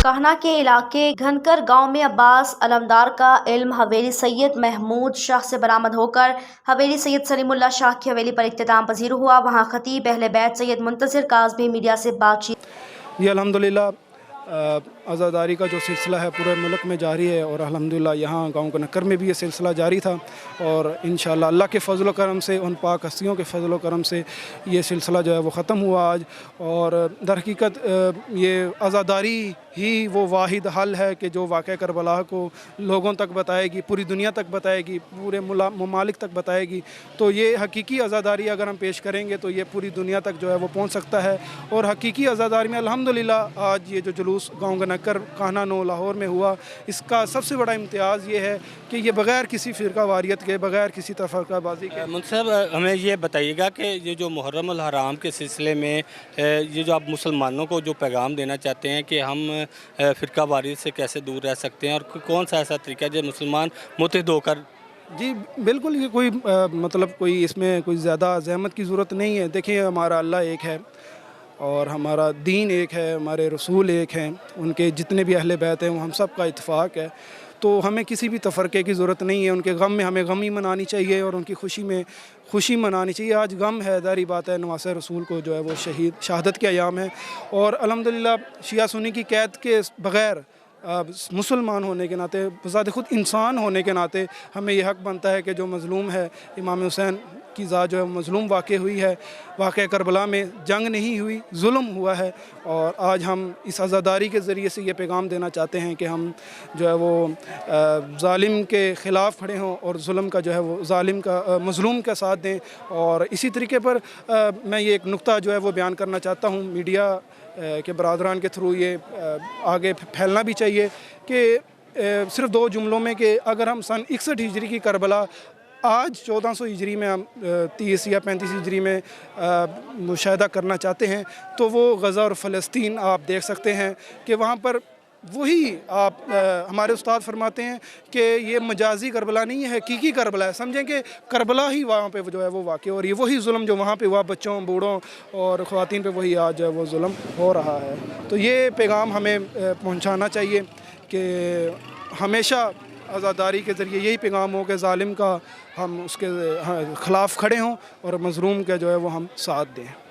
कहना के इलाके घनकर गांव में अब्बास अलमदार का इल्म हवेली सैयद महमूद शाह से बरामद होकर हवेली सैयद सलीमुल्लाह शाह की हवेली पर इख्तिताम पजीर हुआ। वहां खतीब अहले बैत सैयद मुंतज़िर काज़मी मीडिया से बातचीत। ये अल्हम्दुलिल्लाह आज़ादारी का जो सिलसिला है पूरे मुल्क में जारी है और अल्हम्दुलिल्लाह यहाँ गाँव नक्कर में भी ये सिलसिला जारी था और इंशाअल्लाह अल्लाह के फ़ज़ल व करम से, उन पाक हस्तियों के फ़ज़ल व करम से ये सिलसिला जो है वो ख़त्म हुआ आज। और दर हकीकत ये आज़ादारी ही वो वाहिद हल है कि जो वाक़या करबला को लोगों तक बताएगी, पूरी दुनिया तक बताएगी, पूरे ममालिक तक बताएगी। तो ये हकीकी आज़ादारी अगर हम पेश करेंगे तो ये पूरी दुनिया तक जो है वो पहुँच सकता है। और हकीकी आज़ादारी में अल्हम्दुलिल्लाह आज ये जो जुलूस गाँव नक्कर कान्हा नो लाहौर में हुआ, इसका सबसे बड़ा इम्तियाज़ ये है कि ये बग़ैर किसी फ़िरका वारियत के, बग़ैर किसी तफ़रक़ाबाज़ी के। मुंशी साहब, हमें ये बताइएगा कि ये जो मुहर्रम अल हराम के सिलसिले में ये जो आप मुसलमानों को जो पैगाम देना चाहते हैं कि हम फ़िरका वारियत से कैसे दूर रह सकते हैं और कौन सा ऐसा तरीका है जो मुसलमान मुत्तहिद होकर। जी बिल्कुल, ये कोई मतलब कोई इसमें कोई ज़्यादा ज़हमत की ज़रूरत नहीं है। देखिए, हमारा अल्लाह एक है और हमारा दीन एक है, हमारे रसूल एक हैं, उनके जितने भी अहले बैत हैं वो हम सब का इत्तेफाक है। तो हमें किसी भी तफ़रक़े की ज़रूरत नहीं है। उनके गम में हमें गम ही मनानी चाहिए और उनकी खुशी में खुशी मनानी चाहिए। आज गम है, ज़ाहिर बात है, नवासे रसूल को जो है वो शहादत के अयाम है और अल्हम्दुलिल्लाह शिया सुन्नी की कैद के बग़ैर मुसलमान होने के नाते, बज़ात ख़ुद इंसान होने के नाते हमें यह हक़ बनता है कि जो मज़लूम है, इमाम हुसैन की ज़ात जो है मज़लूम वाक़ हुई है, वाक़ करबला में जंग नहीं हुई, जुल्म हुआ है। और आज हम इस आज़ादारी के ज़रिए से ये पैगाम देना चाहते हैं कि हम जो है वो ज़ालिम के ख़िलाफ़ खड़े हों और जुल्म का जो है वो ज़ालिम का मज़लूम का साथ दें। और इसी तरीके पर मैं ये एक नुक्ता जो है वो बयान करना चाहता हूँ, मीडिया के बरादरान के थ्रू ये आगे फैलना भी चाहिए कि सिर्फ़ दो जुमलों में कि अगर हम सन 61 हिजरी की करबला आज 1400 हिजरी में हम 30 या 35 हिजरी में मुशाहिदा करना चाहते हैं तो वो गज़ा और फ़लस्तीन आप देख सकते हैं कि वहाँ पर वही आप हमारे उस्ताद फरमाते हैं कि ये मजाजी करबला नहीं है, हकीकी करबला है। समझें कि करबला ही वहाँ पे जो है वो वाक़ और ये वही जुल्म जो वहाँ पे हुआ बच्चों, बूढ़ों और ख़वातीन पे वही आज जो है वो जुल्म हो रहा है। तो ये पैगाम हमें पहुँचाना चाहिए कि हमेशा आज़ादारी के ज़रिए यही पैगाम हो कि ज़ालिम का हम उसके ख़िलाफ़ खड़े हों और मज़लूम का जो है वो हम साथ दें।